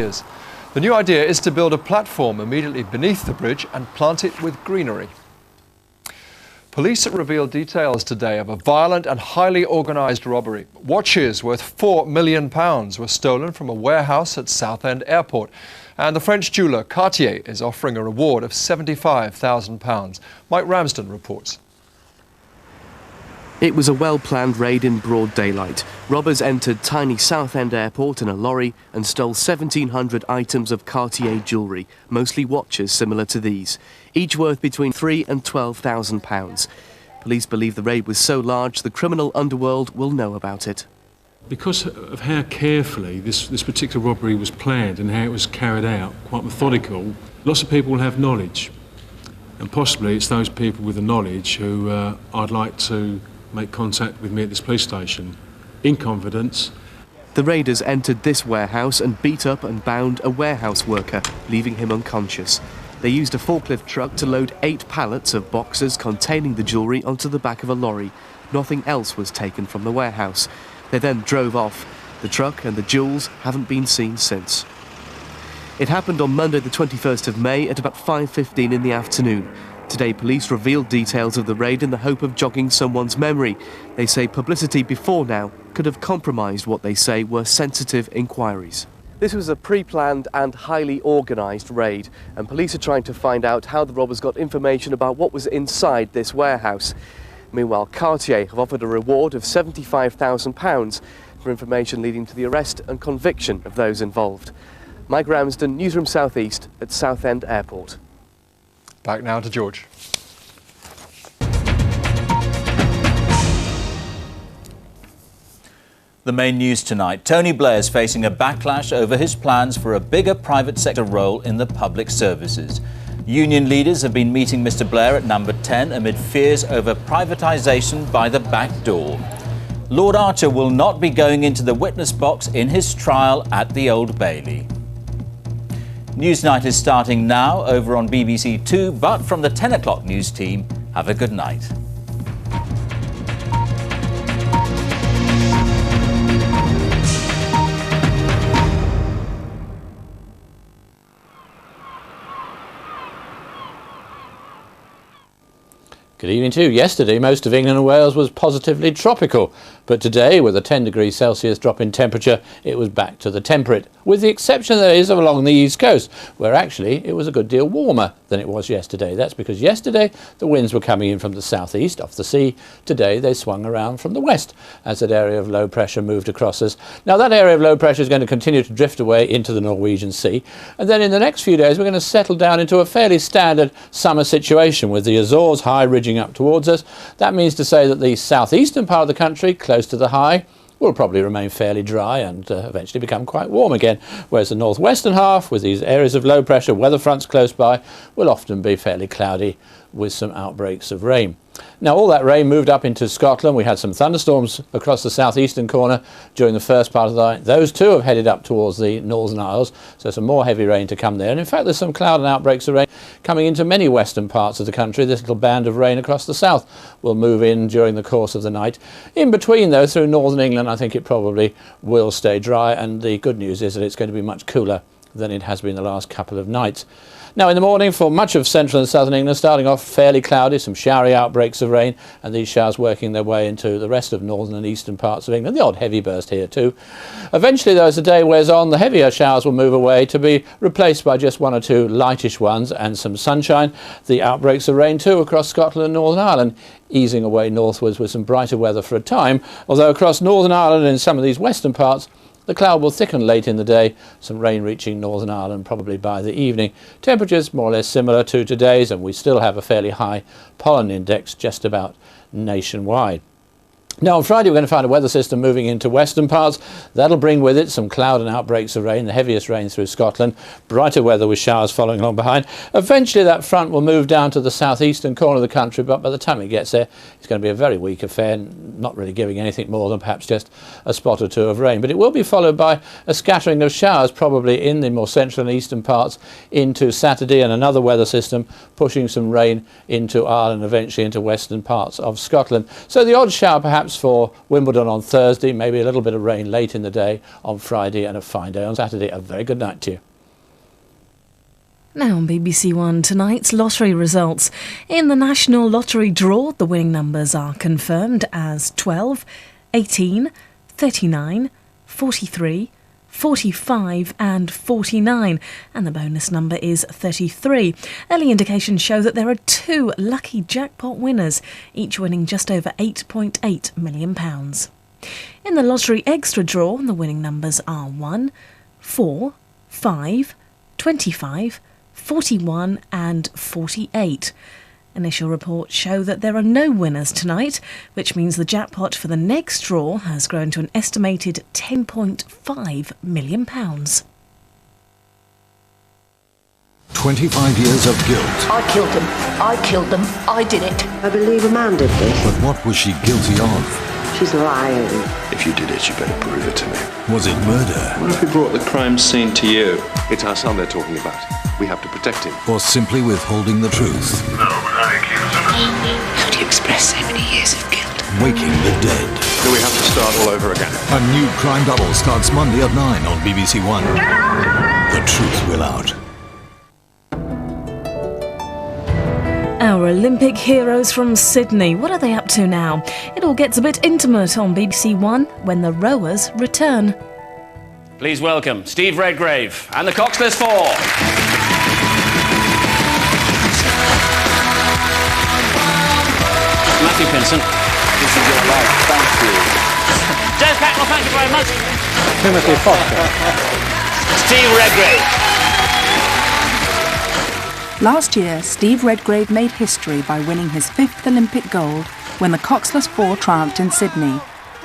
years. The new idea is to build a platform immediately beneath the bridge and plant it with greenery. Police revealed details today of a violent and highly organised robbery. Watches worth £4 million were stolen from a warehouse at Southend Airport. And the French jeweller Cartier is offering a reward of £75,000. Mike Ramsden reports. It was a well-planned raid in broad daylight. Robbers entered tiny Southend Airport in a lorry and stole 1,700 items of Cartier jewellery, mostly watches similar to these, each worth between £3,000 and £12,000. Police believe the raid was so large the criminal underworld will know about it. Because of how carefully this particular robbery was planned and how it was carried out, quite methodical, lots of people will have knowledge. And possibly it's those people with the knowledge who I'd like to make contact with me at this police station, in confidence. The raiders entered this warehouse and beat up and bound a warehouse worker, leaving him unconscious. They used a forklift truck to load 8 pallets of boxes containing the jewellery onto the back of a lorry. Nothing else was taken from the warehouse. They then drove off. The truck and the jewels haven't been seen since. It happened on Monday the 21st of May at about 5:15 in the afternoon. Today, police revealed details of the raid in the hope of jogging someone's memory. They say publicity before now could have compromised what they say were sensitive inquiries. This was a pre-planned and highly organised raid, and police are trying to find out how the robbers got information about what was inside this warehouse. Meanwhile, Cartier have offered a reward of £75,000 for information leading to the arrest and conviction of those involved. Mike Ramsden, Newsroom South East at Southend Airport. Back now to George. The main news tonight. Tony Blair is facing a backlash over his plans for a bigger private sector role in the public services. Union leaders have been meeting Mr Blair at number 10 amid fears over privatisation by the back door. Lord Archer will not be going into the witness box in his trial at the Old Bailey. Newsnight is starting now over on BBC Two, but from the 10 o'clock news team, have a good night. Good evening too. Yesterday, most of England and Wales was positively tropical, but today, with a 10 degrees Celsius drop in temperature, it was back to the temperate, with the exception that is along the east coast, where actually it was a good deal warmer than it was yesterday. That's because yesterday the winds were coming in from the southeast off the sea. Today they swung around from the west as that area of low pressure moved across us. Now that area of low pressure is going to continue to drift away into the Norwegian Sea, and then in the next few days we're going to settle down into a fairly standard summer situation with the Azores high ridging up towards us. That means to say that the southeastern part of the country, close to the high, will probably remain fairly dry and eventually become quite warm again, whereas the northwestern half, with these areas of low pressure, weather fronts close by, will often be fairly cloudy with some outbreaks of rain. Now all that rain moved up into Scotland. We had some thunderstorms across the southeastern corner during the first part of the night. Those too have headed up towards the Northern Isles, so some more heavy rain to come there. And in fact there's some cloud and outbreaks of rain coming into many western parts of the country. This little band of rain across the south will move in during the course of the night. In between though, through northern England, I think it probably will stay dry, and the good news is that it's going to be much cooler than it has been the last couple of nights. Now in the morning for much of central and southern England, starting off fairly cloudy, some showery outbreaks of rain, and these showers working their way into the rest of northern and eastern parts of England. The odd heavy burst here too. Eventually though, as the day wears on, the heavier showers will move away to be replaced by just one or two lightish ones and some sunshine. The outbreaks of rain too across Scotland and Northern Ireland, easing away northwards with some brighter weather for a time, although across Northern Ireland and in some of these western parts the cloud will thicken late in the day, some rain reaching Northern Ireland probably by the evening. Temperatures more or less similar to today's, and we still have a fairly high pollen index just about nationwide. Now on Friday we're going to find a weather system moving into western parts. That'll bring with it some cloud and outbreaks of rain, the heaviest rain through Scotland, brighter weather with showers following along behind. Eventually that front will move down to the southeastern corner of the country, but by the time it gets there it's going to be a very weak affair, not really giving anything more than perhaps just a spot or two of rain. But it will be followed by a scattering of showers probably in the more central and eastern parts into Saturday, and another weather system pushing some rain into Ireland, eventually into western parts of Scotland. So the odd shower perhaps perhaps for Wimbledon on Thursday, maybe a little bit of rain late in the day on Friday, and a fine day on Saturday. A very good night to you. Now on BBC One, tonight's lottery results. In the National Lottery draw, the winning numbers are confirmed as 12, 18, 39, 43, 45 and 49, and the bonus number is 33. Early indications show that there are 2 lucky jackpot winners, each winning just over £8.8 million. In the Lottery Extra draw, the winning numbers are 1, 4, 5, 25, 41 and 48. Initial reports show that there are no winners tonight, which means the jackpot for the next draw has grown to an estimated £10.5 million. 25 years of guilt. I killed him. I killed them. I did it. I believe a man did this. But what was she guilty of? She's lying. If you did it, you better prove it to me. Was it murder? What if we brought the crime scene to you? It's our son they're talking about. We have to protect him. Or simply withholding the truth? No, but I think he was innocent. How do you express so many years of guilt? Waking the dead. Do we have to start all over again? A new crime double starts Monday at 9 on BBC One. The truth will out. Our Olympic heroes from Sydney, what are they up to now? It all gets a bit intimate on BBC One when the rowers return. Please welcome Steve Redgrave and the Coxless Four. Matthew Pinson. This is your life. Thank you. Des Packnell, thank you very much. Timothy Foster. Steve Redgrave. Last year, Steve Redgrave made history by winning his 5th Olympic gold when the Coxless Four triumphed in Sydney.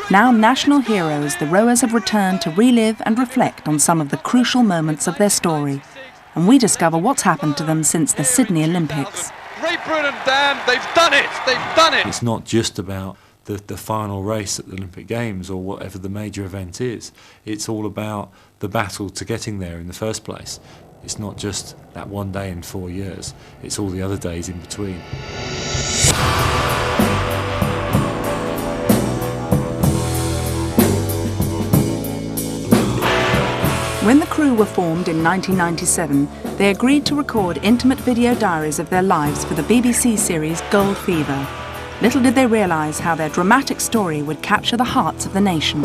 Now national heroes, the rowers have returned to relive and reflect on some of the crucial moments of their story. And we discover what's happened to them since the Sydney Olympics. Great Britain, Dan, they've done it! They've done it! It's not just about the final race at the Olympic Games or whatever the major event is. It's all about the battle to getting there in the first place. It's not just that one day in 4 years, it's all the other days in between. When the crew were formed in 1997, they agreed to record intimate video diaries of their lives for the BBC series Gold Fever. Little did they realise how their dramatic story would capture the hearts of the nation.